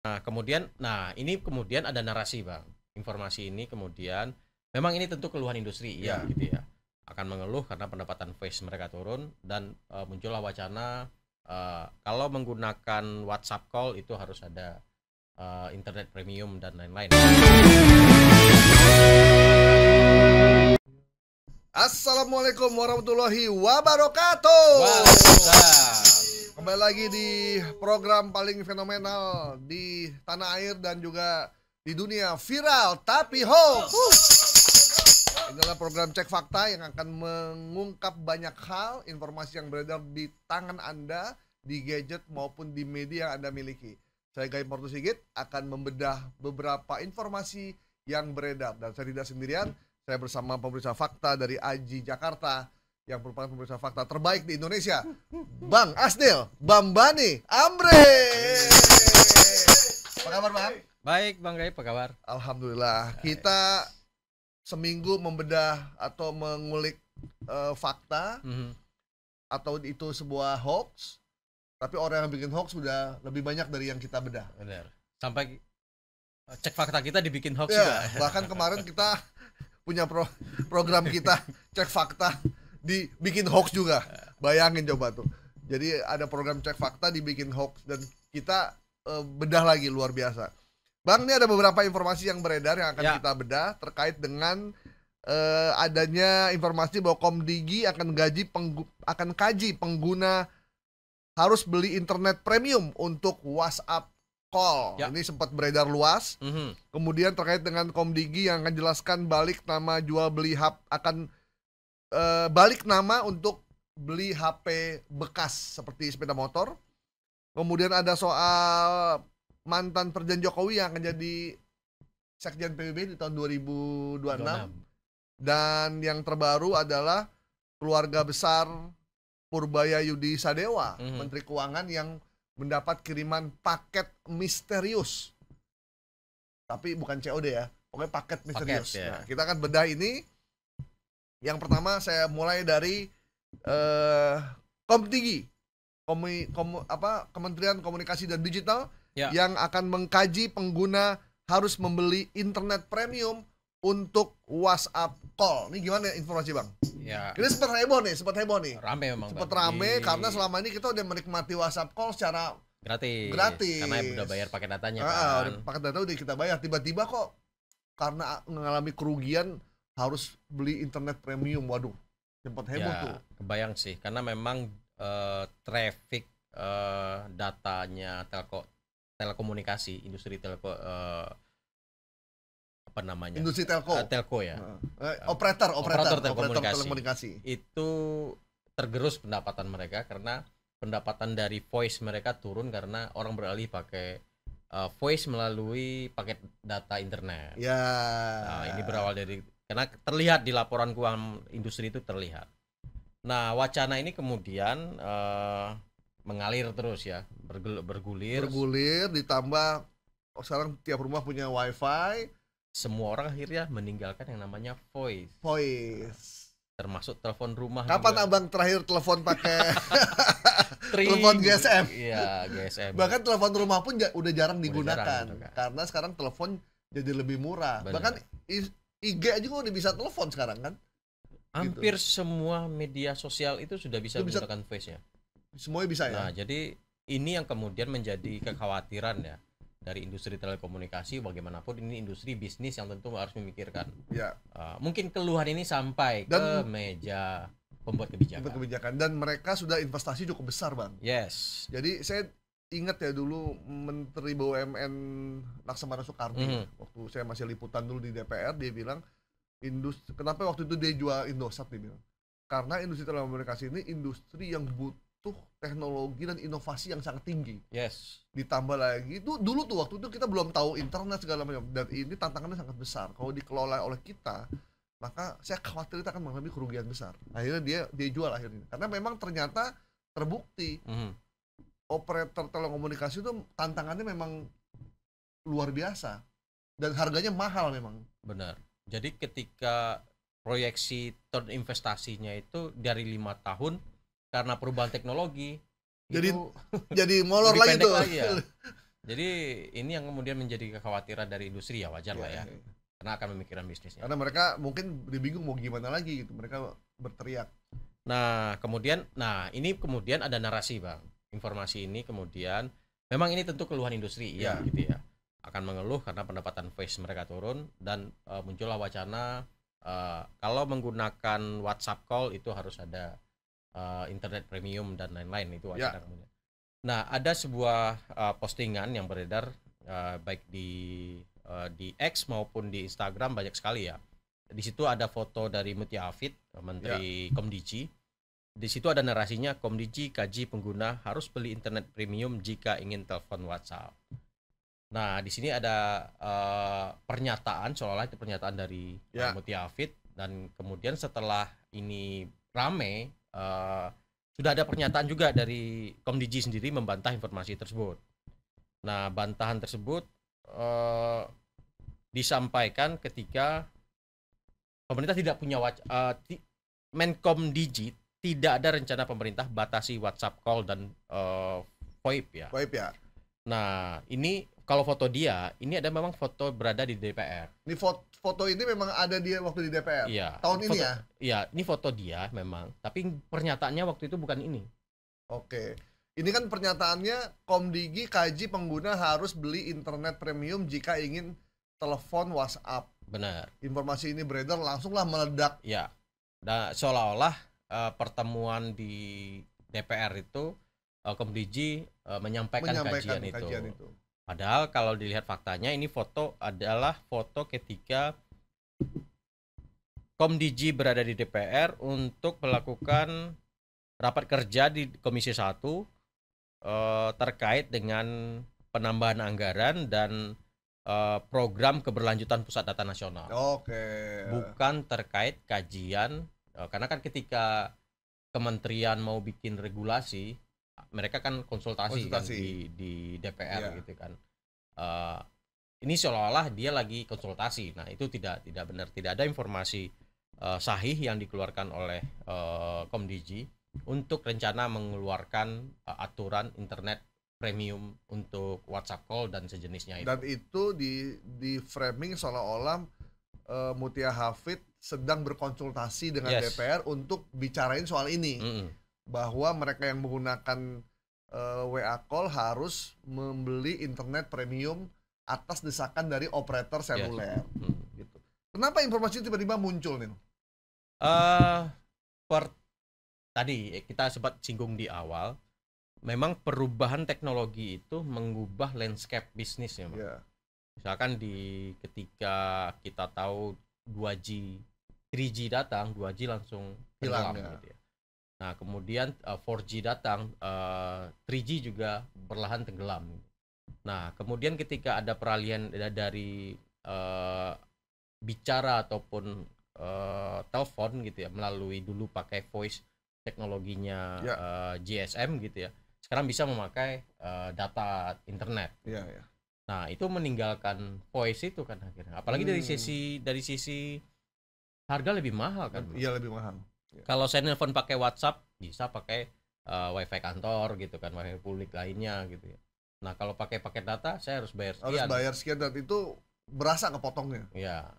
Ini kemudian ada narasi, Bang. Informasi ini kemudian memang ini tentu keluhan industri ya gitu ya. Akan mengeluh karena pendapatan voice mereka turun dan muncullah wacana kalau menggunakan WhatsApp call itu harus ada internet premium dan lain-lain. Assalamualaikum warahmatullahi wabarakatuh. Kembali lagi di program paling fenomenal di tanah air dan juga di dunia, viral tapi hoax. Inilah program Cek Fakta yang akan mengungkap banyak hal, informasi yang beredar di tangan Anda, di gadget maupun di media yang Anda miliki. Saya Gaib Portu Sigit akan membedah beberapa informasi yang beredar, dan saya tidak sendirian. Saya bersama pemeriksa fakta dari AJI Jakarta yang merupakan pemeriksa fakta terbaik di Indonesia, Bang Asdil Bambani Amre. Apa kabar, Bang? Baik, Bang Gaib, apa kabar? Alhamdulillah. Kita seminggu membedah atau mengulik fakta atau itu sebuah hoax, tapi orang yang bikin hoax sudah lebih banyak dari yang kita bedah. Benar. Sampai cek fakta kita dibikin hoax ya, juga. Bahkan kemarin kita punya program kita Cek Fakta dibikin hoax juga. Bayangin coba tuh. Jadi ada program Cek Fakta dibikin hoax dan kita bedah lagi, luar biasa. Bang, ini ada beberapa informasi yang beredar yang akan kita bedah terkait dengan adanya informasi bahwa Komdigi akan kaji pengguna harus beli internet premium untuk WhatsApp call. Ini sempat beredar luas. Kemudian terkait dengan Komdigi yang akan jelaskan balik nama jual beli akan balik nama untuk beli HP bekas seperti sepeda motor. Kemudian ada soal mantan Presiden Jokowi yang akan jadi Sekjen PBB di tahun 2026. Dan yang terbaru adalah keluarga besar Purbaya Yudi Sadewa, Menteri Keuangan, yang mendapat kiriman paket misterius. Tapi bukan COD ya, pokoknya paket misterius. Nah, kita akan bedah ini. Yang pertama saya mulai dari Komdigi, Kementerian Komunikasi dan Digital, yang akan mengkaji pengguna harus membeli internet premium untuk WhatsApp call. Ini gimana informasi, Bang? Ya. Ini sempat heboh nih. Rame memang. Sempat rame karena selama ini kita udah menikmati WhatsApp call secara gratis. Karena udah bayar paket datanya Paket data udah kita bayar. Tiba-tiba kok karena mengalami kerugian harus beli internet premium. Waduh, sempat heboh tuh. Kebayang sih, karena memang traffic datanya telekomunikasi, industri industri telco ya. Operator telekomunikasi. Itu tergerus pendapatan mereka karena pendapatan dari voice mereka turun karena orang beralih pakai voice melalui paket data internet. Nah, ini berawal dari karena terlihat di laporan keuangan industri itu terlihat. Nah, wacana ini kemudian mengalir terus ya, bergulir ditambah sekarang tiap rumah punya wifi. Semua orang akhirnya meninggalkan yang namanya voice. Termasuk telepon rumah. Kapan juga. Abang terakhir telepon pakai telepon GSM? Iya, GSM. Bahkan telepon rumah pun udah jarang digunakan. Karena sekarang telepon jadi lebih murah. Bener. Bahkan IG aja udah bisa telepon sekarang kan? Hampir semua media sosial itu sudah bisa menggunakan voice-nya. Semuanya bisa ya. Nah, jadi ini yang kemudian menjadi kekhawatiran ya dari industri telekomunikasi. Bagaimanapun ini industri bisnis yang tentu harus memikirkan. Mungkin keluhan ini sampai ke meja pembuat kebijakan. Dan mereka sudah investasi cukup besar, Bang. Yes. Jadi saya ingat ya dulu Menteri BUMN Laksamana Soekardi, waktu saya masih liputan dulu di DPR, dia bilang kenapa waktu itu dia jual Indosat, dia bilang karena industri telekomunikasi ini industri yang butuh teknologi dan inovasi yang sangat tinggi. Yes. Ditambah lagi itu dulu tuh waktu itu kita belum tahu internet segala macam, dan ini tantangannya sangat besar. Kalau dikelola oleh kita, maka saya khawatir kita akan mengalami kerugian besar. Akhirnya dia jual akhirnya. Karena memang ternyata terbukti operator telekomunikasi itu tantangannya memang luar biasa dan harganya mahal memang. Benar. Jadi ketika proyeksi turn investasinya itu dari 5 tahun karena perubahan teknologi jadi molor lagi tuh. Jadi ini yang kemudian menjadi kekhawatiran dari industri, ya wajar lah ya. Karena akan memikirkan bisnisnya. Karena mereka mungkin bingung mau gimana lagi gitu. Mereka berteriak. Nah, ini kemudian ada narasi, Bang. Informasi ini kemudian memang ini tentu keluhan industri ya gitu ya. Akan mengeluh karena pendapatan voice mereka turun dan muncullah wacana kalau menggunakan WhatsApp call itu harus ada internet premium dan lain-lain, itu wacana kemudian. Nah, ada sebuah postingan yang beredar baik di X maupun di Instagram banyak sekali ya. Di situ ada foto dari Mutia Hafid, Menteri Komdiji. Di situ ada narasinya, Komdiji kaji pengguna harus beli internet premium jika ingin telepon WhatsApp. Nah, di sini ada pernyataan, seolah-olah itu pernyataan dari Mutia Hafid, dan kemudian setelah ini rame, sudah ada pernyataan juga dari Komdiji sendiri membantah informasi tersebut. Nah, bantahan tersebut disampaikan ketika pemerintah tidak punya Menkomdiji tidak ada rencana pemerintah batasi WhatsApp call dan VoIP ya. VoIP ya. Nah, ini kalau foto dia, ini ada memang foto berada di DPR. Ini foto ini memang ada dia waktu di DPR. Iya. Tahun ini ya. Iya, ini foto dia memang, tapi pernyataannya waktu itu bukan ini. Oke. Ini kan pernyataannya Komdiji kaji pengguna harus beli internet premium jika ingin telepon WhatsApp. Benar. Informasi ini beredar langsunglah meledak. Ya. Dan seolah-olah pertemuan di DPR itu Komdiji menyampaikan kajian itu. Padahal kalau dilihat faktanya, ini foto adalah foto ketika Komdiji berada di DPR untuk melakukan rapat kerja di Komisi 1 terkait dengan penambahan anggaran dan program keberlanjutan Pusat Data Nasional. Oke. Bukan terkait kajian, karena kan ketika kementerian mau bikin regulasi, mereka kan konsultasi. Kan di DPR gitu kan. Ini seolah-olah dia lagi konsultasi. Nah, itu tidak benar, tidak ada informasi sahih yang dikeluarkan oleh Komdiji untuk rencana mengeluarkan aturan internet premium untuk WhatsApp call dan sejenisnya itu. Dan itu di framing seolah-olah Mutia Hafid sedang berkonsultasi dengan DPR untuk bicarain soal ini. Bahwa mereka yang menggunakan WA call harus membeli internet premium atas desakan dari operator seluler. Gitu. Kenapa informasi itu tiba-tiba muncul nih? Tadi kita sempat singgung di awal, memang perubahan teknologi itu mengubah landscape bisnis ya, Misalkan ketika kita tahu 2G, 3G datang, 2G langsung hilang gitu ya. Nah, kemudian 4G datang, 3G juga perlahan tenggelam. Nah, kemudian ketika ada peralihan dari bicara ataupun telepon gitu ya, melalui dulu pakai voice teknologinya GSM gitu ya, sekarang bisa memakai data internet. Nah, itu meninggalkan voice itu kan akhirnya. Apalagi dari sisi harga lebih mahal kan. Iya, lebih mahal. Kalau saya nelfon pakai WhatsApp bisa pakai wifi kantor gitu kan, wifi publik lainnya gitu ya. Nah, kalau pakai paket data saya harus bayar sekian. Harus bayar sekian dan itu berasa kepotongnya. Iya.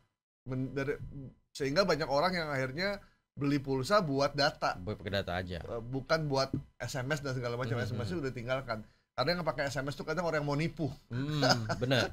Sehingga banyak orang yang akhirnya beli pulsa buat data. Buat pakai data aja. Bukan buat SMS dan segala macam. SMS itu udah tinggalkan. Karena yang pakai SMS itu kadang orang yang mau nipu. Benar.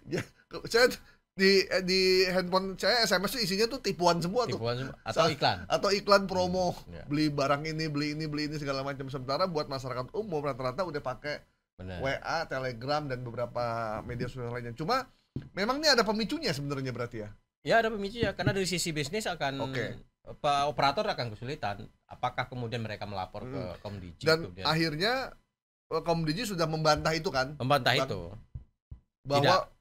Ya, saya di handphone saya SMS itu isinya tuh tipuan semua tuh. Atau iklan. Atau iklan promo. Beli barang ini, beli ini segala macam. Sementara buat masyarakat umum rata-rata udah pakai WA, Telegram dan beberapa media sosial lainnya. Cuma memang ini ada pemicunya sebenarnya berarti ya. Ya, ada pemicunya karena dari sisi bisnis akan operator akan kesulitan. Apakah kemudian mereka melapor ke Komdiji? Dan akhirnya Komdiji sudah membantah itu kan? Membantah itu.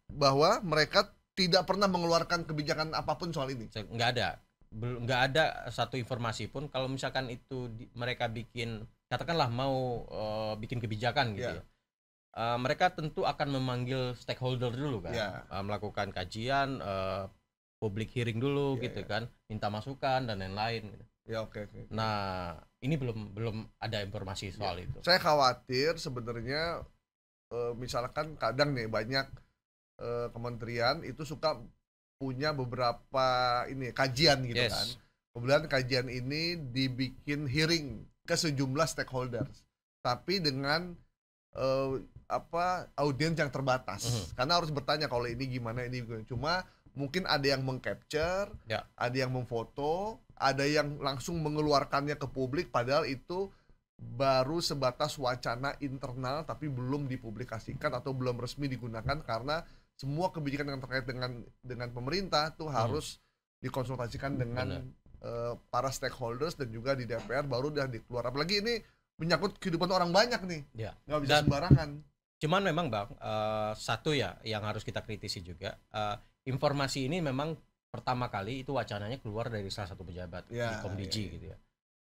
Bahwa mereka tidak pernah mengeluarkan kebijakan apapun soal ini. Nggak ada satu informasi pun kalau misalkan itu mereka bikin, katakanlah mau bikin kebijakan gitu ya. Mereka tentu akan memanggil stakeholder dulu kan, melakukan kajian, public hearing dulu gitu kan, minta masukan dan lain-lain. Oke. Nah, ini belum ada informasi soal itu. Saya khawatir sebenarnya misalkan kadang nih banyak kementerian itu suka punya beberapa kajian gitu kan. Kemudian kajian ini dibikin hearing ke sejumlah stakeholders, tapi dengan audiens yang terbatas. Karena harus bertanya kalau ini gimana, ini gimana. Cuma mungkin ada yang mengcapture, ada yang memfoto, ada yang langsung mengeluarkannya ke publik, padahal itu baru sebatas wacana internal tapi belum dipublikasikan atau belum resmi digunakan, karena semua kebijakan yang terkait dengan pemerintah tuh harus dikonsultasikan dengan para stakeholders dan juga di DPR baru udah dikeluar. Apalagi ini menyangkut kehidupan orang banyak nih, nggak bisa sembarangan. Cuman memang Bang, satu ya yang harus kita kritisi juga, informasi ini memang pertama kali itu wacananya keluar dari salah satu pejabat di Komdigi gitu ya.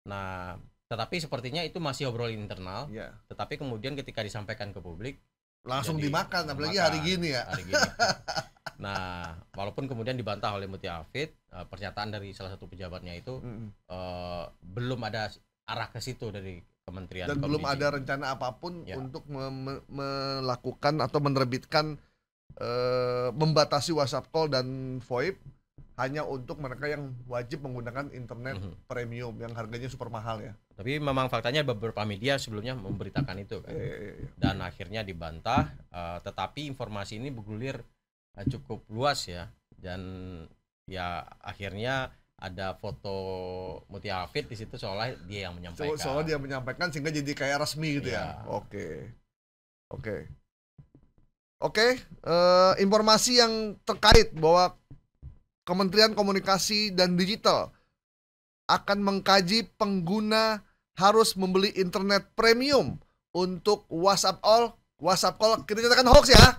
Nah, tetapi sepertinya itu masih obrolan internal. Tetapi kemudian ketika disampaikan ke publik langsung dimakan, apalagi hari gini ya. Nah, walaupun kemudian dibantah oleh Mutia Hafid, pernyataan dari salah satu pejabatnya itu belum ada arah ke situ dari Kementerian dan belum ada rencana apapun untuk melakukan atau menerbitkan membatasi WhatsApp call dan VoIP hanya untuk mereka yang wajib menggunakan internet premium yang harganya super mahal ya. Tapi memang faktanya beberapa media sebelumnya memberitakan itu kan. Dan akhirnya dibantah, tetapi informasi ini bergulir cukup luas ya. Dan ya akhirnya ada foto Mutia Hafid di situ seolah dia yang menyampaikan. Seolah dia menyampaikan sehingga jadi kayak resmi gitu ya. Oke, informasi yang terkait bahwa Kementerian Komunikasi dan Digital akan mengkaji pengguna harus membeli internet premium untuk WhatsApp call. Kita katakan hoax ya.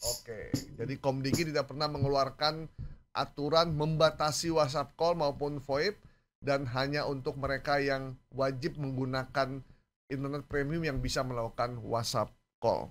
Oke, jadi Komdigi tidak pernah mengeluarkan aturan membatasi WhatsApp call maupun VoIP dan hanya untuk mereka yang wajib menggunakan internet premium yang bisa melakukan WhatsApp call.